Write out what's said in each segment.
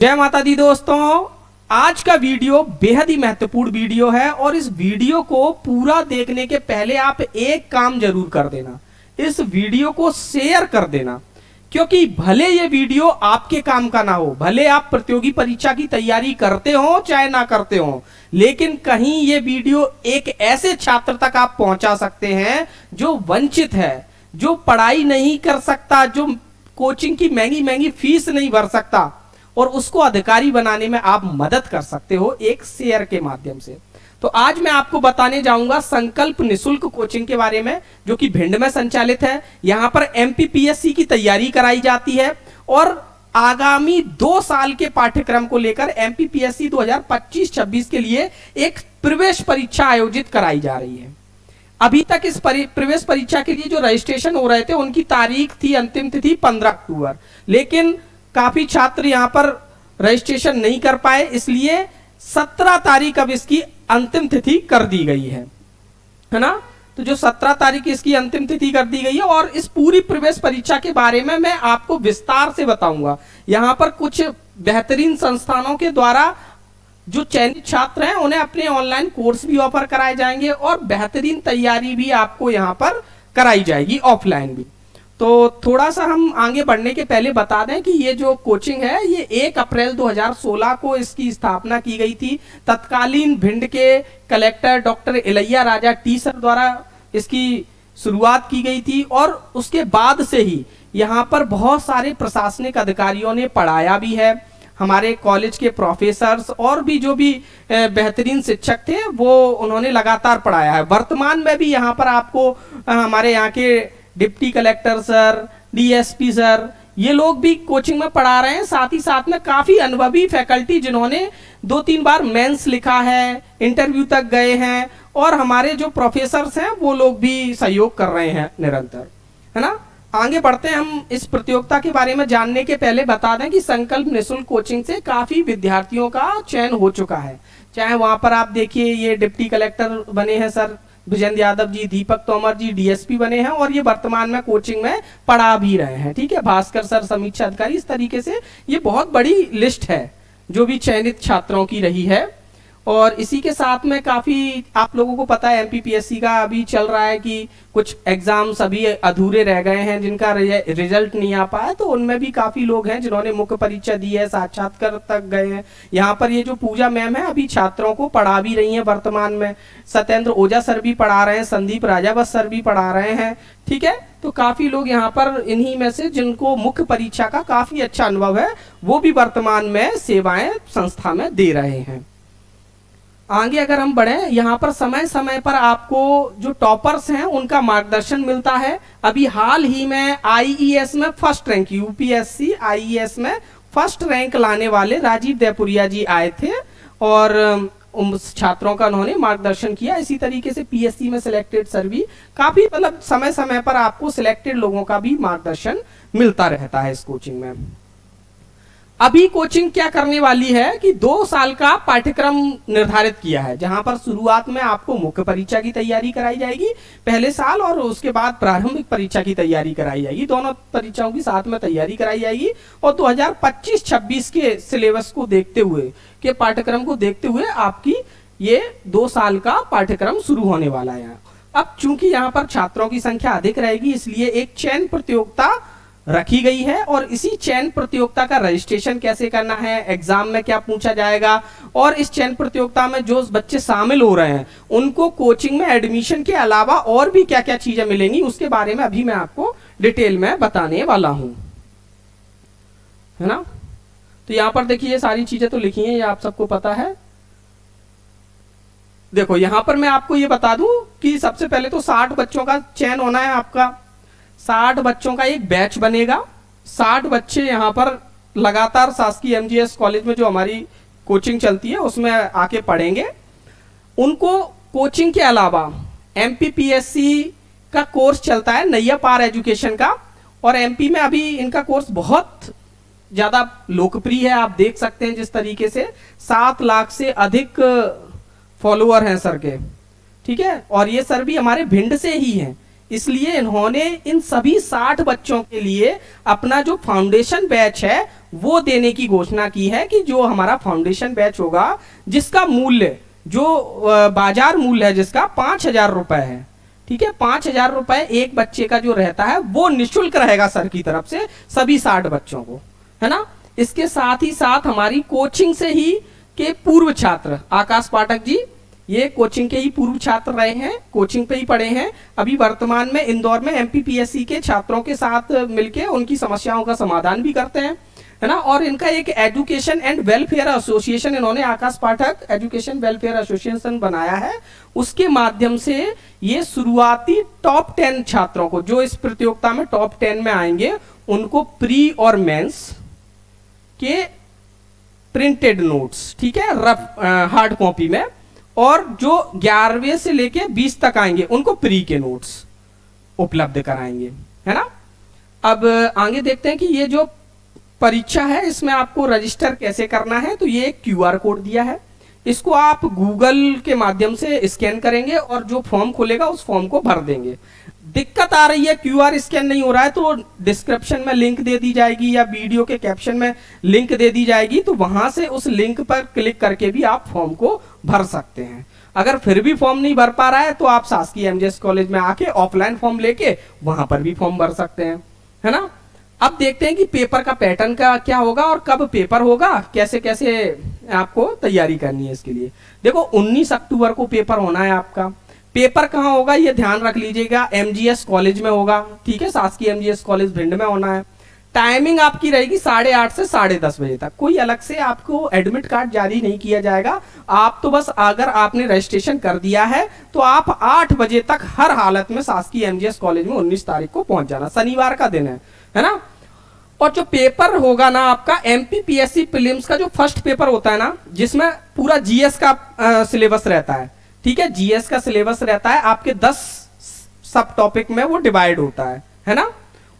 जय माता दी दोस्तों, आज का वीडियो बेहद ही महत्वपूर्ण वीडियो है और इस वीडियो को पूरा देखने के पहले आप एक काम जरूर कर देना, इस वीडियो को शेयर कर देना। क्योंकि भले ये वीडियो आपके काम का ना हो, भले आप प्रतियोगी परीक्षा की तैयारी करते हो चाहे ना करते हो, लेकिन कहीं ये वीडियो एक ऐसे छात्र तक आप पहुंचा सकते हैं जो वंचित है, जो पढ़ाई नहीं कर सकता, जो कोचिंग की महंगी महंगी फीस नहीं भर सकता, और उसको अधिकारी बनाने में आप मदद कर सकते हो एक शेयर के माध्यम से। तो आज मैं आपको बताने जाऊंगा संकल्प निशुल्क कोचिंग के बारे में, जो कि भिंड में संचालित है। यहां पर एमपीपीएससी की तैयारी कराई जाती है और आगामी 2 साल के पाठ्यक्रम को लेकर एमपीपीएससी 2025-26 के लिए एक प्रवेश परीक्षा आयोजित कराई जा रही है। अभी तक इस प्रवेश परीक्षा के लिए जो रजिस्ट्रेशन हो रहे थे उनकी तारीख थी, अंतिम तिथि 15 अक्टूबर, लेकिन काफी छात्र यहां पर रजिस्ट्रेशन नहीं कर पाए, इसलिए 17 तारीख अब इसकी अंतिम तिथि कर दी गई है ना। तो जो 17 तारीख इसकी अंतिम तिथि कर दी गई है और इस पूरी प्रवेश परीक्षा के बारे में मैं आपको विस्तार से बताऊंगा। यहां पर कुछ बेहतरीन संस्थानों के द्वारा जो चयनित छात्र हैं उन्हें अपने ऑनलाइन कोर्स भी ऑफर कराए जाएंगे और बेहतरीन तैयारी भी आपको यहां पर कराई जाएगी, ऑफलाइन भी। तो थोड़ा सा हम आगे बढ़ने के पहले बता दें कि ये जो कोचिंग है ये 1 अप्रैल 2016 को इसकी स्थापना की गई थी। तत्कालीन भिंड के collector doctor Ilaiya Raja T sir द्वारा इसकी शुरुआत की गई थी और उसके बाद से ही यहाँ पर बहुत सारे प्रशासनिक अधिकारियों ने पढ़ाया भी है। हमारे कॉलेज के प्रोफेसर्स और भी जो भी बेहतरीन शिक्षक थे वो उन्होंने लगातार पढ़ाया है। वर्तमान में भी यहाँ पर आपको हमारे यहाँ के deputy collector sir, DSP sir, ये लोग भी कोचिंग में पढ़ा रहे हैं। साथ ही साथ में काफी अनुभवी फैकल्टी जिन्होंने 2-3 बार मेंस लिखा है, इंटरव्यू तक गए हैं, और हमारे जो प्रोफेसर्स हैं वो लोग भी सहयोग कर रहे हैं निरंतर, है ना। आगे बढ़ते हैं। हम इस प्रतियोगिता के बारे में जानने के पहले बता दें कि संकल्प निशुल्क कोचिंग से काफी विद्यार्थियों का चयन हो चुका है। चाहे वहां पर आप देखिए ये डिप्टी कलेक्टर बने हैं सर विजेंद्र यादव जी, दीपक तोमर जी डीएसपी बने हैं और ये वर्तमान में कोचिंग में पढ़ा भी रहे हैं। ठीक है, भास्कर सर समीक्षा अधिकारी। इस तरीके से ये बहुत बड़ी लिस्ट है जो भी चयनित छात्रों की रही है। और इसी के साथ में काफी आप लोगों को पता है एमपीपीएससी का अभी चल रहा है कि कुछ एग्जाम्स अभी अधूरे रह गए हैं जिनका रिजल्ट नहीं आ पाया, तो उनमें भी काफी लोग हैं जिन्होंने मुख्य परीक्षा दी है, साक्षात्कार तक गए हैं। यहाँ पर ये जो पूजा मैम है अभी छात्रों को पढ़ा भी रही है वर्तमान में। सत्येंद्र ओझा सर भी पढ़ा रहे हैं, संदीप राजावत सर भी पढ़ा रहे हैं। ठीक है, तो काफी लोग यहाँ पर इन्हीं में से जिनको मुख्य परीक्षा का काफी अच्छा अनुभव है वो भी वर्तमान में सेवाएं संस्था में दे रहे हैं। आगे अगर हम बढ़े, यहाँ पर समय समय पर आपको जो टॉपर्स हैं उनका मार्गदर्शन मिलता है। अभी हाल ही में आईईएस में फर्स्ट रैंक, यूपीएससी आईईएस में फर्स्ट रैंक लाने वाले राजीव देपुरिया जी आए थे और छात्रों का उन्होंने मार्गदर्शन किया। इसी तरीके से पीएससी में सिलेक्टेड सर भी काफी मतलब समय समय पर आपको सिलेक्टेड लोगों का भी मार्गदर्शन मिलता रहता है इस कोचिंग में। अभी कोचिंग क्या करने वाली है कि 2 साल का पाठ्यक्रम निर्धारित किया है, जहां पर शुरुआत में आपको मुख्य परीक्षा की तैयारी कराई जाएगी पहले साल और उसके बाद प्रारंभिक परीक्षा की तैयारी कराई जाएगी। दोनों परीक्षाओं की साथ में तैयारी कराई जाएगी और 2025-26 के सिलेबस को देखते हुए, के पाठ्यक्रम को देखते हुए आपकी ये 2 साल का पाठ्यक्रम शुरू होने वाला है। अब चूंकि यहाँ पर छात्रों की संख्या अधिक रहेगी इसलिए एक चयन प्रतियोगिता रखी गई है और इसी चयन प्रतियोगिता का रजिस्ट्रेशन कैसे करना है, एग्जाम में क्या पूछा जाएगा और इस चयन प्रतियोगिता में जो बच्चे शामिल हो रहे हैं उनको कोचिंग में एडमिशन के अलावा और भी क्या क्या चीजें मिलेंगी उसके बारे में अभी मैं आपको डिटेल में बताने वाला हूं, है ना। तो यहां पर देखिए ये सारी चीजें तो लिखी हैं, ये आप सबको पता है। देखो यहां पर मैं आपको ये बता दूं कि सबसे पहले तो 60 बच्चों का चयन होना है आपका। 60 बच्चों का एक बैच बनेगा। 60 बच्चे यहाँ पर लगातार शासकीय एमजीएस कॉलेज में जो हमारी कोचिंग चलती है उसमें आके पढ़ेंगे। उनको कोचिंग के अलावा एमपीपीएससी का कोर्स चलता है नैया पार एजुकेशन का, और एमपी में अभी इनका कोर्स बहुत ज्यादा लोकप्रिय है। आप देख सकते हैं जिस तरीके से 7 लाख से अधिक फॉलोअर हैं सर के। ठीक है, और ये सर भी हमारे भिंड से ही हैं। इसलिए इन्होंने इन सभी 60 बच्चों के लिए अपना जो फाउंडेशन बैच है वो देने की घोषणा की है कि जो हमारा फाउंडेशन बैच होगा जिसका मूल्य जो बाजार मूल्य है जिसका 5,000 रुपए है, ठीक है, 5,000 रुपए एक बच्चे का जो रहता है वो निःशुल्क रहेगा सर की तरफ से सभी 60 बच्चों को, है ना। इसके साथ ही साथ हमारी कोचिंग से ही के पूर्व छात्र आकाश पाठक जी, ये कोचिंग के ही पूर्व छात्र रहे हैं, कोचिंग पे ही पढ़े हैं, अभी वर्तमान में इंदौर में एमपीपीएससी के छात्रों के साथ मिलके उनकी समस्याओं का समाधान भी करते हैं, है ना। और इनका एक एजुकेशन एंड वेलफेयर एसोसिएशन इन्होंने आकाश पाठक एजुकेशन वेलफेयर एसोसिएशन बनाया है, उसके माध्यम से ये शुरुआती टॉप 10 छात्रों को जो इस प्रतियोगिता में टॉप 10 में आएंगे उनको प्री और मेंस के प्रिंटेड नोट्स, ठीक है, रफ हार्ड कॉपी में, और जो 11वें से लेके 20 तक आएंगे उनको प्री के नोट्स उपलब्ध कराएंगे, है ना। अब आगे देखते हैं कि ये जो परीक्षा है इसमें आपको रजिस्टर कैसे करना है। तो ये एक क्यूआर कोड दिया है, इसको आप गूगल के माध्यम से स्कैन करेंगे और जो फॉर्म खुलेगा उस फॉर्म को भर देंगे। दिक्कत आ रही है क्यूआर स्कैन नहीं हो रहा है तो डिस्क्रिप्शन में लिंक दे दी जाएगी या वीडियो के कैप्शन में लिंक दे दी जाएगी, तो वहां से उस लिंक पर क्लिक करके भी आप फॉर्म को भर सकते हैं। अगर फिर भी फॉर्म नहीं भर पा रहा है तो आप शासकीय एमजीएस कॉलेज में आके ऑफलाइन फॉर्म लेके वहां पर भी फॉर्म भर सकते हैं, है ना। अब देखते हैं कि पेपर का पैटर्न का क्या होगा और कब पेपर होगा, कैसे कैसे आपको तैयारी करनी है इसके लिए। देखो 19 अक्टूबर को पेपर होना है आपका। पेपर कहाँ होगा ये ध्यान रख लीजिएगा, एमजीएस कॉलेज में होगा, ठीक है, शासकीय एमजीएस कॉलेज भिंड में होना है। टाइमिंग आपकी रहेगी 8:30 से 10:30 बजे तक। कोई अलग से आपको एडमिट कार्ड जारी नहीं किया जाएगा, आप तो बस अगर आपने रजिस्ट्रेशन कर दिया है तो आप 8 बजे तक हर हालत में शासकीय एमजीएस कॉलेज में 19 तारीख को पहुंच जाना, शनिवार का दिन है ना। और जो पेपर होगा ना आपका एमपीपीएससी प्रीलिम्स का जो फर्स्ट पेपर होता है ना, जिसमें पूरा जीएस का सिलेबस रहता है, ठीक है, जीएस का सिलेबस रहता है, आपके 10 सब टॉपिक में वो डिवाइड होता है ना।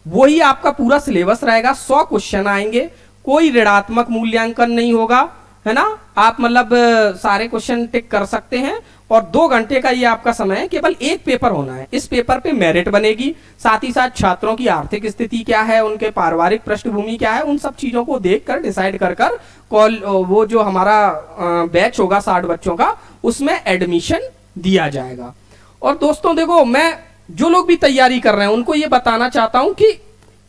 वही आपका पूरा सिलेबस रहेगा, 100 क्वेश्चन आएंगे, कोई ऋणात्मक मूल्यांकन नहीं होगा, है ना। आप मतलब सारे क्वेश्चन टिक कर सकते हैं और 2 घंटे का ये आपका समय है। केवल एक पेपर होना है, इस पेपर पे मेरिट बनेगी, साथ ही साथ छात्रों की आर्थिक स्थिति क्या है, उनके पारिवारिक पृष्ठभूमि क्या है, उन सब चीजों को देखकर डिसाइड कर वो जो हमारा बैच होगा 60 बच्चों का उसमें एडमिशन दिया जाएगा। और दोस्तों देखो, मैं जो लोग भी तैयारी कर रहे हैं उनको ये बताना चाहता हूं कि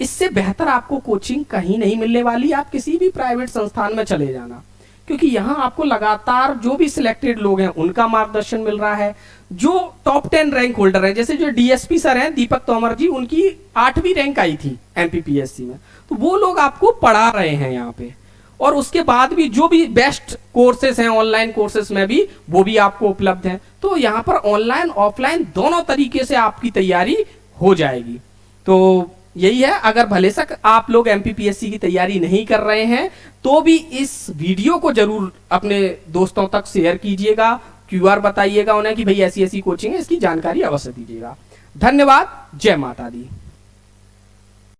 इससे बेहतर आपको कोचिंग कहीं नहीं मिलने वाली। आप किसी भी प्राइवेट संस्थान में चले जाना, क्योंकि यहाँ आपको लगातार जो भी सिलेक्टेड लोग हैं उनका मार्गदर्शन मिल रहा है। जो टॉप 10 रैंक होल्डर हैं, जैसे जो डीएसपी सर हैं दीपक तोमर जी, उनकी 8वीं रैंक आई थी एमपीपीएससी में, तो वो लोग आपको पढ़ा रहे हैं यहाँ पे। और उसके बाद भी जो भी बेस्ट कोर्सेस हैं ऑनलाइन कोर्सेस में भी वो भी आपको उपलब्ध हैं। तो यहाँ पर ऑनलाइन ऑफलाइन दोनों तरीके से आपकी तैयारी हो जाएगी। तो यही है, अगर भले तक आप लोग एमपीपीएससी की तैयारी नहीं कर रहे हैं तो भी इस वीडियो को जरूर अपने दोस्तों तक शेयर कीजिएगा, क्यूआर बताइएगा उन्हें कि भाई ऐसी ऐसी कोचिंग है, इसकी जानकारी अवश्य दीजिएगा। धन्यवाद, जय माता दी।